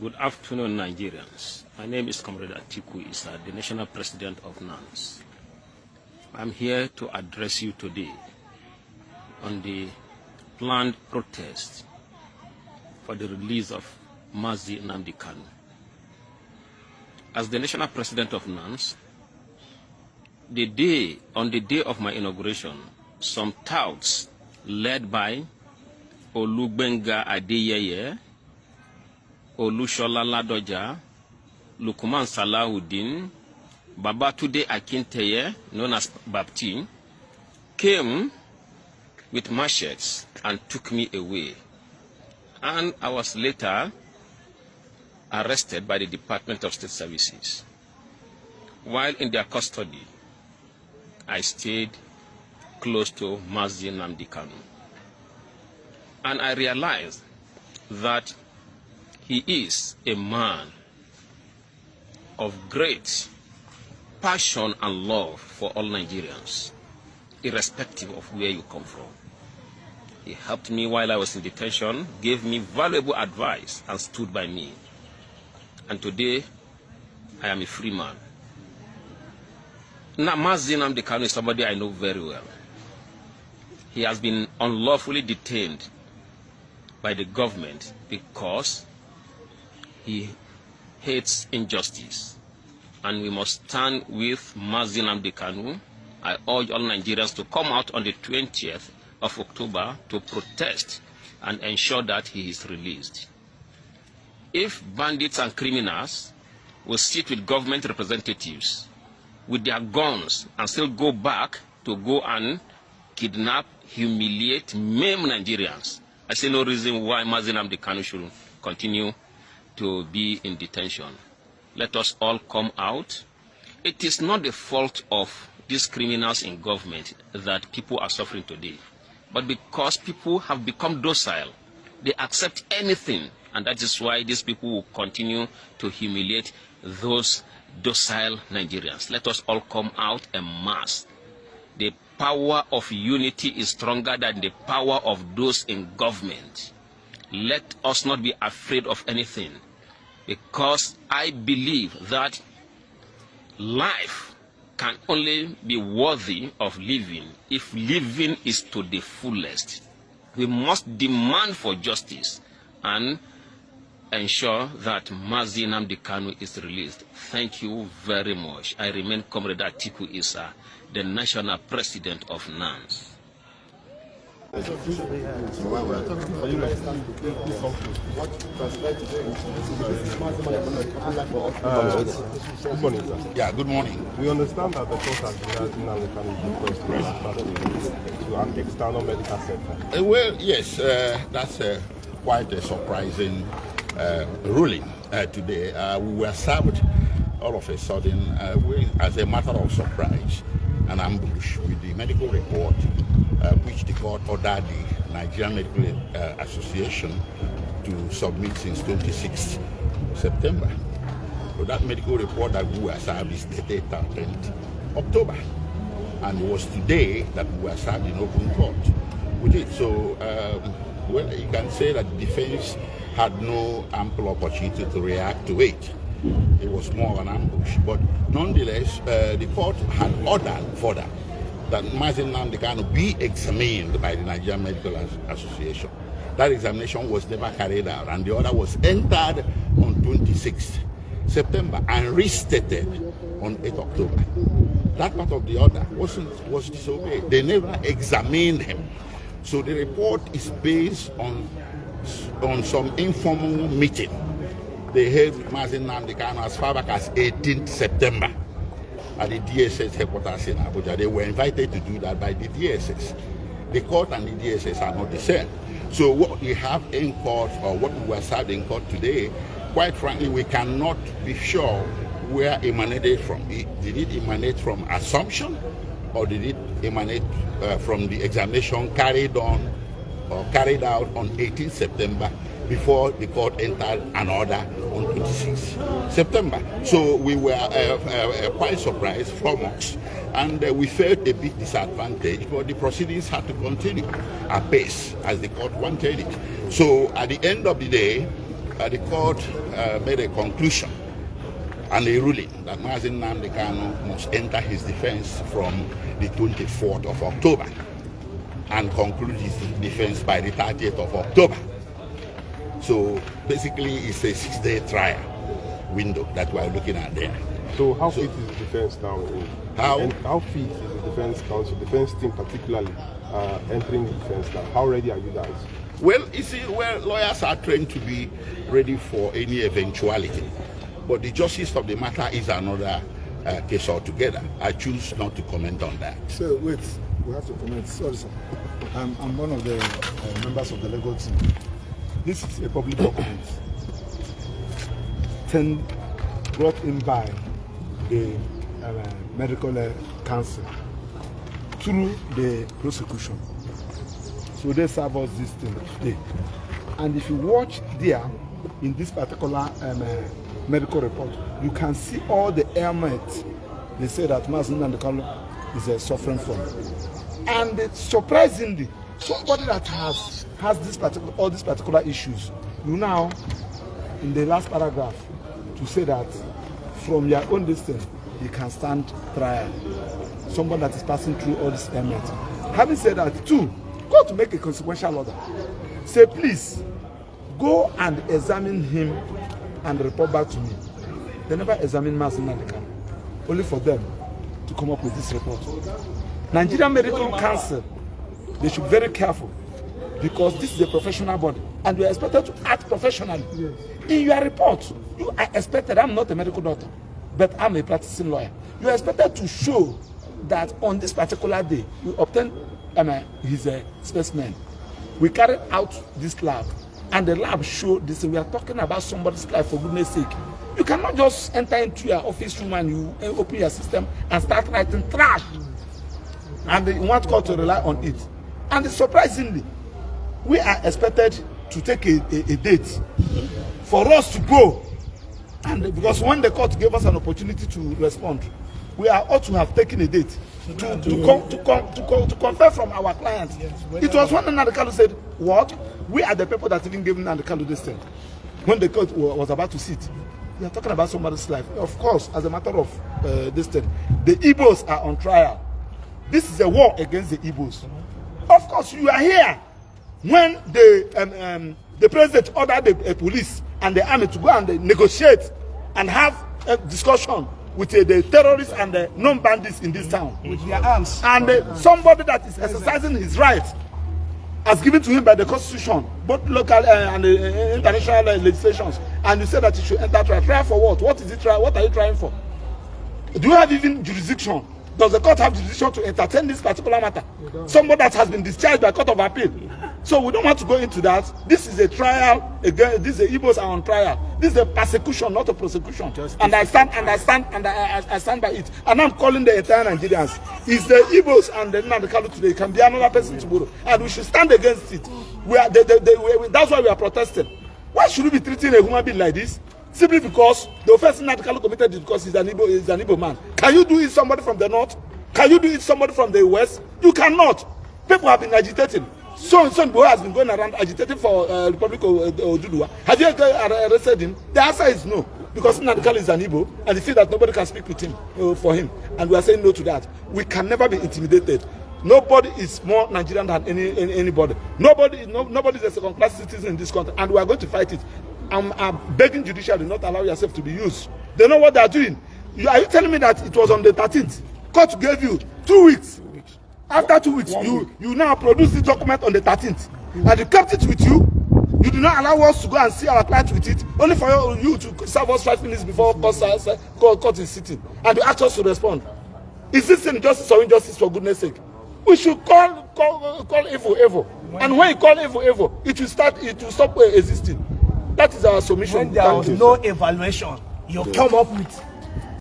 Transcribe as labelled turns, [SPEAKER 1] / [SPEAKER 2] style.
[SPEAKER 1] Good afternoon, Nigerians. My name is Comrade Atiku Issa, the National President of NANS. I'm here to address you today on the planned protest for the release of Nnamdi Kanu. As the National President of NANS, on the day of my inauguration, some touts led by Olugbenga Adeyeye, Olushola Ladoja, Lukman Salahuddin, Babatude Akinteye, known as Bapti, came with machetes and took me away. And I was later arrested by the Department of State Services. While in their custody, I stayed close to Nnamdi Kanu. And I realized that he is a man of great passion and love for all Nigerians, irrespective of where you come from. He helped me while I was in detention, gave me valuable advice, and stood by me. And today, I am a free man. Nnamdi Kanu is somebody I know very well. He has been unlawfully detained by the government because he hates injustice. And we must stand with Nnamdi Kanu. I urge all Nigerians to come out on the 20th of October to protest and ensure that he is released. If bandits and criminals will sit with government representatives with their guns and still go back to go and kidnap, humiliate, maim Nigerians, I see no reason why Nnamdi Kanu should continue to be in detention. Let us all come out. It is not the fault of these criminals in government that people are suffering today, but because people have become docile, they accept anything, and that is why these people will continue to humiliate those docile Nigerians. Let us all come out en masse. The power of unity is stronger than the power of those in government. Let us not be afraid of anything, because I believe that life can only be worthy of living if living is to the fullest. We must demand for justice and ensure that Nnamdi Kanu is released. Thank you very much. I remain Comrade Atiku Issa, the National President of NANS.
[SPEAKER 2] Good morning, sir.
[SPEAKER 3] Yeah, good morning.
[SPEAKER 2] We understand that the court has denied Nnamdi Kanu to an external medical center.
[SPEAKER 3] Well, yes, that's quite a surprising ruling today. We were served all of a sudden, as a matter of surprise, an ambush with the medical report which the court ordered the Nigerian Medical Association to submit since 26th September. So that medical report that we were served is dated 10th October. And it was today that we were served in open court with it. So, well, you can say that the defense had no ample opportunity to react to it. It was more of an ambush. But nonetheless, the court had ordered further that Nnamdi Kanu be examined by the Nigerian Medical Association. That examination was never carried out, and the order was entered on 26th September and restated on 8th October. That part of the order was disobeyed. They never examined him. So the report is based on some informal meeting they held with Nnamdi Kanu as far back as 18th September. At the DSS headquarters in Abuja. They were invited to do that by the DSS. The court and the DSS are not the same. So what we have in court, or what we were served in court today, quite frankly, we cannot be sure where it emanated from. Did it emanate from assumption, or did it emanate from the examination carried out on 18th September before the court entered an order on 26th September. So we were quite surprised, flummoxed, and we felt a bit disadvantaged, but the proceedings had to continue apace as the court wanted it. So at the end of the day, the court made a conclusion and a ruling that Nnamdi Kanu must enter his defense from the 24th of October and conclude his defense by the 30th of October. So basically, it's a 6-day trial window that we are looking at there.
[SPEAKER 2] So how fit is the defense now? How fit is the defense counsel, defense team particularly, entering the defense now? How ready are you guys?
[SPEAKER 3] Well, you see, lawyers are trained to be ready for any eventuality. But the justice of the matter is another case altogether. I choose not to comment on that.
[SPEAKER 4] So wait, we have to comment. Sorry, sir. I'm one of the members of the legal team. This is a public document brought in by the medical council through the prosecution. So they serve us this thing today. And if you watch there in this particular medical report, you can see all the ailments they say that Nnamdi is suffering from. And surprisingly, somebody that has all these particular issues, you now, in the last paragraph, to say that from your own distance, you can stand trial. Somebody that is passing through all these ailments. Having said that, too, go to make a consequential order. Say, please, go and examine him and report back to me. They never examine Nnamdi, only for them to come up with this report. Nigerian Medical Council, they should be very careful, because this is a professional body and you are expected to act professionally. Yes. In your report, you are expected, I'm not a medical doctor, but I'm a practicing lawyer. You are expected to show that on this particular day, you obtain his specimen. We carried out this lab, and the lab showed this. We are talking about somebody's life, for goodness sake. You cannot just enter into your office room and you open your system and start writing trash. And you want court to rely on it. And surprisingly, we are expected to take a date for us to go. And because when the court gave us an opportunity to respond, we are ought to have taken a date to confer from our clients. Yes, it was when Nnamdi said, what? We are the people that even gave Nnamdi this thing. When the court was about to sit, we are talking about somebody's life. Of course, as a matter of this thing, the Igbos are on trial. This is a war against the Igbos. Of course, you are here when the president ordered the police and the army to go and negotiate and have a discussion with the terrorists and the non-bandits in this town. With their arms.
[SPEAKER 3] And somebody that is exercising his rights as given to him by the constitution, both local and international legislations, and you say that he should enter trial. Trial for what? What is it? What are you trying for? Do you have even jurisdiction? Does the court have jurisdiction to entertain this particular matter? Somebody that has been discharged by court of appeal. So we don't want to go into that. This is a trial again. This is the Igbos are on trial. This is a persecution, not a prosecution. And I stand by it. And I'm calling the entire Nigerians. It's the Igbos and the Nnamdi today. It can be another person tomorrow, and we should stand against it. That's why we are protesting. Why should we be treating a human being like this? Simply because the offense Nnamdi committed is because he's an Igbo man. Can you do it somebody from the north? Can you do it somebody from the west? You cannot. People have been agitating. So Boy has been going around agitating for Republic of Oduduwa. Have you arrested him? The answer is no. Because Nnamdi is an Igbo and they feel that nobody can speak with him for him. And we are saying no to that. We can never be intimidated. Nobody is more Nigerian than anybody. Nobody is a second-class citizen in this country, and we are going to fight it. I'm begging judiciary not allow yourself to be used. They know what they are doing. Are you telling me that it was on the 13th? Court gave you 2 weeks. After 2 weeks, you now produce the document on the 13th, and you kept it with you. You do not allow us to go and see our client with it, only for you to serve us 5 minutes before court is sitting, and you ask us to respond. Is this injustice or injustice, for goodness sake? We should call evil. And when you call evil, it will stop existing. That is our submission.
[SPEAKER 5] When there was no evaluation, you come up with